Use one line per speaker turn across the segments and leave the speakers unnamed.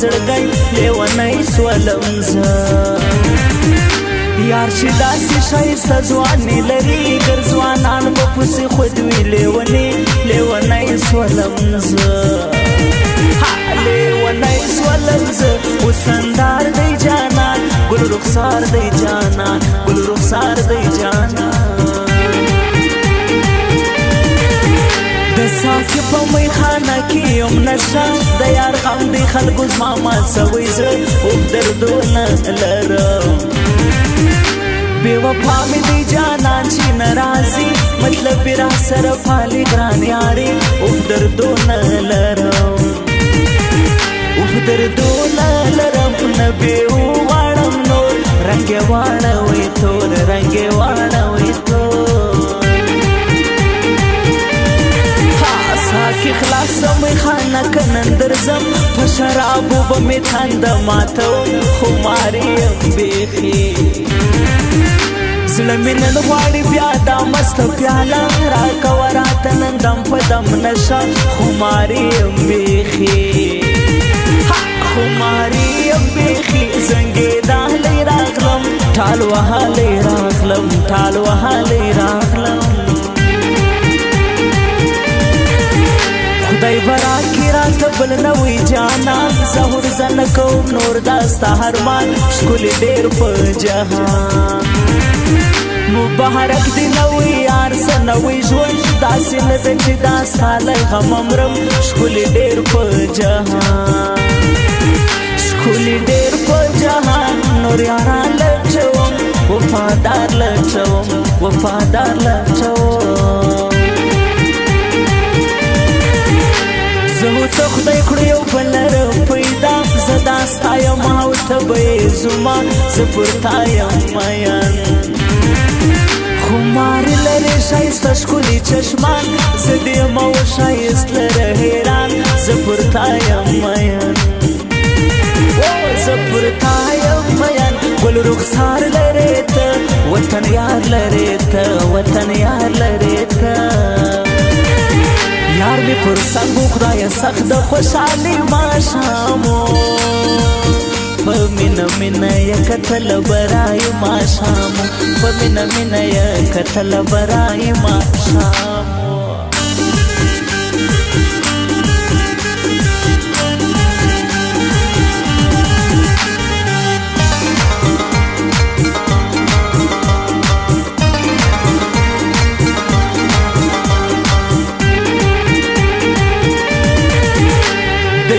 زړګی لیونی سولم زه یار چې داسې ښایسته ځواني لري ګر ځوانان به پسې خود وي لیونی سولم زه لیونی سولم زه وسندار دی جانان ګل رخسار دی جانان ګل رخسار دی جانان د ساقي په میخانه کې یم نشه د یار غم دی خلکو زما مات سوی زړه اوږ دردونه لرم بې وفا مې دی جانان چې نه راځي مطلب یې را سره پالي ګران یارې اوږ دردونه لرم اوږ دردونه لرم نه بې وغواړم نور رنګ یې واړوئ تور رنګ یې واړوئ تور ساقي خلاصه میخانه که نن درځم په شرابو به مې تنده ماتوم خمار یم بیخي زړه مې نن غواړي بیا دا مسته پیاله راکوه راته نن دم په دم نشه خمار یم بیخي خمار یم بیخي زنګېدلی راغلم ټال وهلی راغلم ټال وهلی راغلم خدای براکی راته بل نوی جانان زهور زنه کوم نور دا ستا هرمان ښکلي ډېر په جهان مبارک دی نوی یار څه نوی ژوند داسې نه ده چې دا ستا له غمه مرم ښکلي ډېر په جهان ښکلي ډېر په جهان نور یاران لټوم وفادار لټوم وفادار لټوم زه ته خدای کړو یو بل لرم پیدا زه دا ستا یم او ته به یې زما زه پر تا یم مین خمار لرې ښایسته ښکلي چشمان زه دې یم او ښایست لره حیران زه پر تا یم مین زه پر تا یم مین ګل رخسار لرې ته وطن یار لرې ته وطن یار لرې ته یار می پر سنگو خدای سخت د خوشحالي ماښامو په مینه مینه یې کتل برای ماښامو په مینه مینه یې کتل برای ماښامو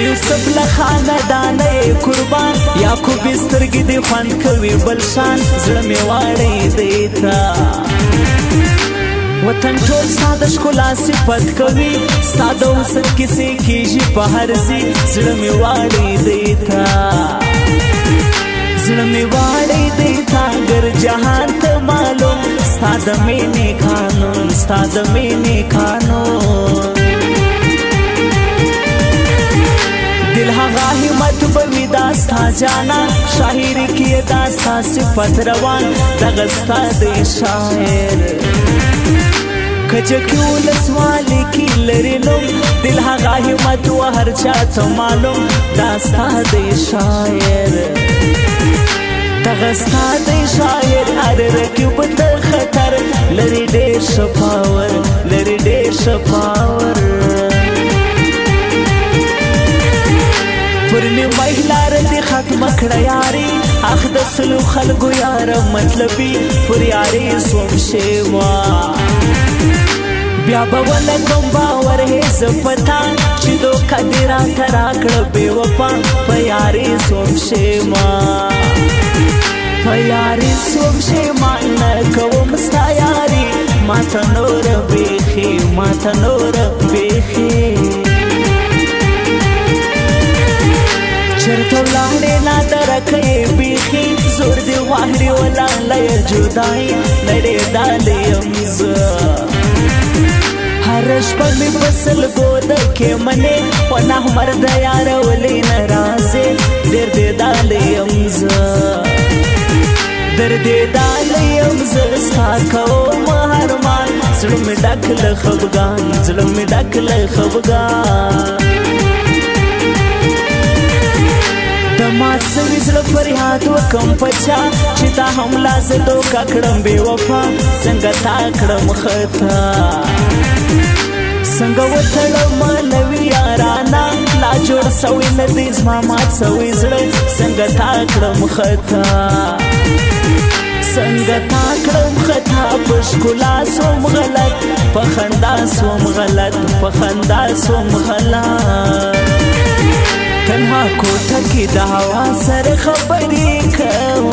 یوسف له خاندانه قربان یعقوب سترګې دې خوند کوي بل شان زړه مې واړی دی ته وطن ټول ستا د ښکلا صفت کوي ستا د حسن کیسې کېږي په هر ځي زړه مې واړی دی ته زړه مې واړی دی ته ګر جهان ته معلوم ستا د مینې قانون ستا د مینې قانون دل هغه همت به وي دا ستا جانا شاعري کې دا ستا صفت روان دغه ستا دی شاعر کچکي ولسوالي کې لرې نوم دل هغه همت و هر چا ته معلوم دا ستا دی شاعر دغه ستا دی شاعر هر رقیب ته خطر لري ډېر ښه پاور لري ډېر ښه پاور پر نیمه لار دې ختمه کړه یاري اخ د سلو خلکو یاره مطلبي پر یاري سوم شېوا بیا به ولګم باور هېڅ پتا چې دوکه دې راته راکړه بې وفا په یاري سوم شېما په یاري سوم شېما نه کوم ستا یاري ماته نوره بیخي ماته نوره بیخي چرته ولاړې نادرکه یې بیخي زور دې غواړي ولاړه یې جدایي نړېدلی یم زه هره شپه مې په سلګو دکې منې پناه مرد یاره ولې نه راځې ډېر دېدلی یم زه دردېدلی یم زه ستا کوم هرمان زړه مې ډک له خفګان زړه مې ډک له خفګان د مات سوي زړه فریاد وکم په چا چې دا حمله زه دوکه کړم بې وفا څنګه تا کړم خطا څنګه وتړم نوي یارانه لا جوړ سوی نه دی زما مات سوی زړه څنګه تا کړم خطا څنګه تا کړم خطا په ښکلا سوم غلط په خندا سوم غلط په خندا سوم غلط تنها کوټه کې د هوا سره خبرې کوم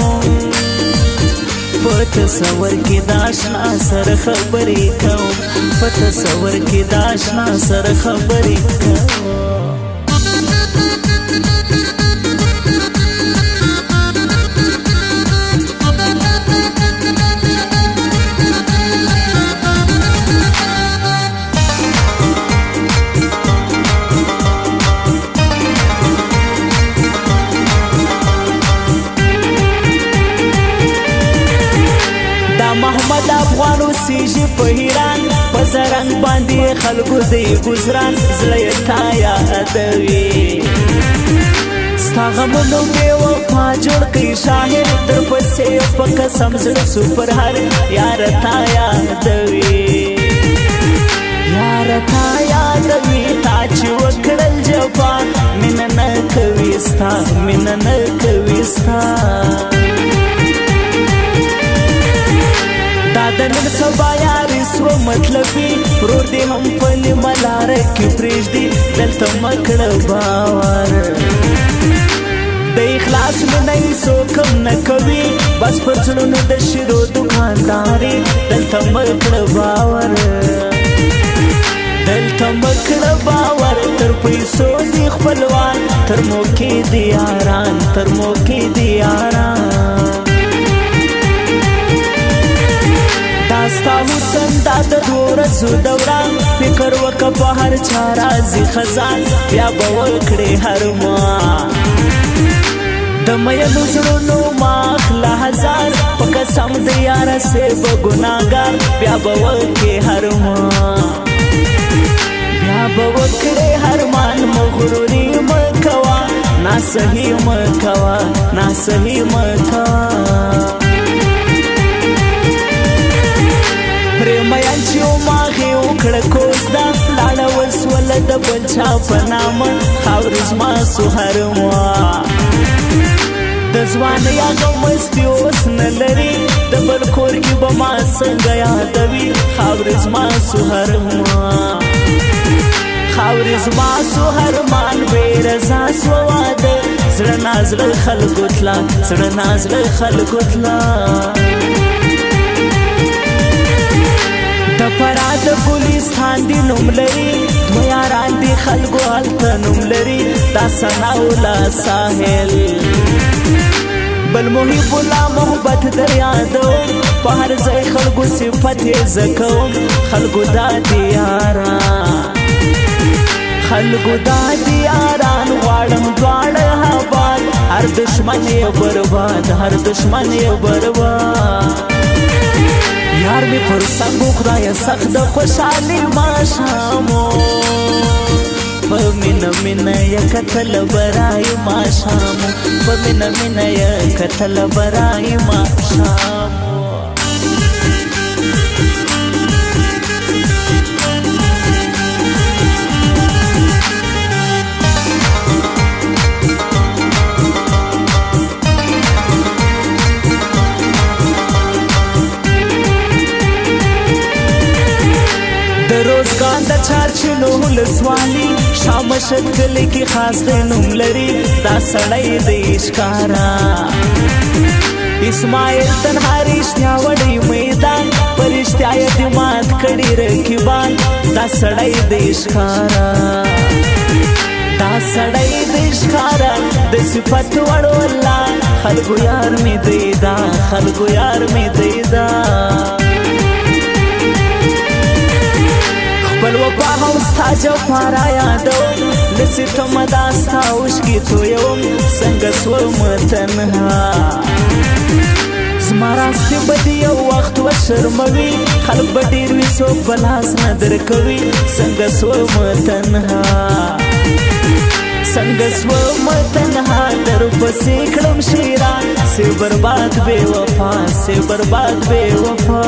په تصور کې د اشنا سره خبرې کوم په تصور کې د اشنا سره خبرې کوم محمد افغان اوسیږي په ایران په زرنګ باندې خلکو دی ګزران زړه یې تا یادوي ستا غمونو بې وفا جوړ کړي شاهد درپسې په قسم زړه سو پر هر یاره تا یادوي یاره تا یادوي تا چې وکړل جفا مینه نه کوي ستا مینه نه کوي ستا دا د نن سبا یاري سوه مطلبي ورور دې هم په نیمه لاره کې پرېږدي دلته مه کړه باور د اخلاص مینه یې څوک هم نه کوي بس پر زړونو د شیدو دوکانداري دلته مه کړه باور دلته مه کړه باور تر پیسو دي خپلوان تر موقع دي یاران تر موقع دي یاران ستا حسن دا د دوه ورځو دوران فکر وکړه په هر چا راځي خزان بیا به وکړې هر ما د میینو زړونو ما اخله هزار په قسم د یاره صیب ګناهګار بیا به وکړې هر ما بیا به وکړې هر مان مغروري مه کوه ناصحي مه کوه ناصحي مه کوه پریمیان چې وماغې وکړه کوزده لاړه وسوله د بل چا په نامه خاورې زما سو هر ما د ځوانۍ هغه مستي اوس نه لري د بل کور کې به ما څنګه یادوي خاورې زما سو هر ما خاورې زما سو هر مان بې رضا سوه واده زړه نازړه خلکو تله زړه نازړه خلکو تله د فراه د ګلستان دی نوم لري دوه یاران دي خلکو هلته نوم لري دا ثنا ولا ساحل بل محب الله محبت در یادوم په هر ځای خلکو صفت یې زه کوم خلکو دا دی یاران خلکو دا دی یاران غواړم دواړه آباد هر دشمن یې برباد هر دشمن یې برباد یار می پر سنگو خدای سخت د خوشحالي ماښامو په مینه مینه یې کتل برای ماښامو په مینه مینه یې کتل برای ماښامو روزګان د چارچینو ولسوالي شامشد کلي کې خاص دی نوم لري دا سړی دی ښکارا اسماعیل تنها رښتیا وړی میدان په رښتیا یې دې مات کړي رقیبان دا سړی دی ښکارا دا سړی دی ښکارا د صفت وړ والله خلکو یار مې دی دا خلکو یار مې دی دا خپل وفا او ستا جفا را یادوم له ستمه دا ستا اوښکې تویوم څنګه سوم تنها زما راستې به دې یو وخت وشرموي خلک به ډېر وي څوک به لاس نه درکوي څنګه سوم تنها څنګه سوم تنها در پسې کړم شیران سی برباد بے وفا سی برباد بے وفا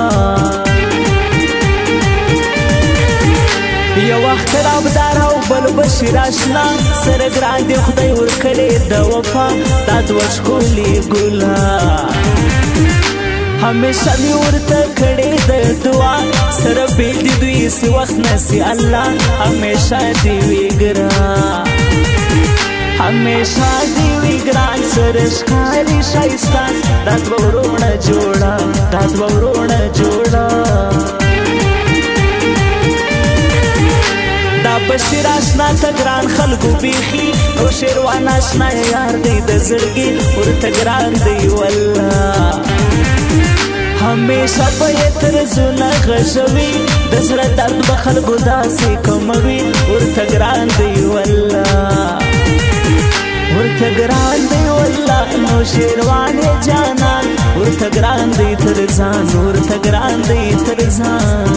یو وخت رابدار او بل بشیر آشنا سره ګران دی خدای ورکړې د وفا دا دوه ښکلي ګلان همیشه مې ورته کړې د دعا سره بیل دي دوی هېڅ وخت نسي الله همیشه دې وي ګران همیشه دې وي ګران سره ښکاري ښایسته دا دوه وروڼه جوړه دا دوه وروڼه جوړه دا بشیر آشنا ته ګران خلکو بیخي او شیروان آشنا یار دی د زړګي ورته ګران دی والله همیشه به یې تر زړه غږوي د زړه درد به خلکو داسې کموي ورته ګران دی والله ورته ګران دی والله نو شیروان جانان ورته ګران دی تر ځان ورته ګران دی تر ځان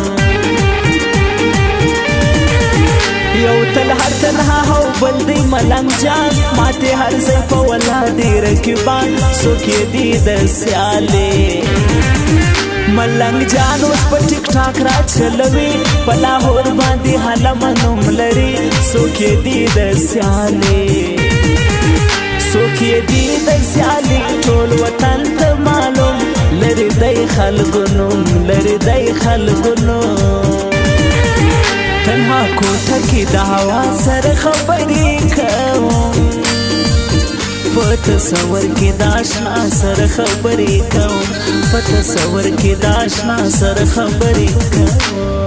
یو تل هر تنها هو بل دی ملنګ جان ماته هر ځای په ولا دی رقیبان څوک یې دي د سیالې ملنګ جان اوس په ټیک ټاک را چلوي په لاهور باندې حلم نوم لري څوک یې دي د سیالې څوک یې دي د سیالې ټول وطن ته معلوم لري دی خلکو نوم لري دی خلکو نوم تنها کوټه کې د هوا سره خبرې کوم په تصور کې د اشنا سره خبرې کوم په تصور کې د اشنا سره خبرې کوم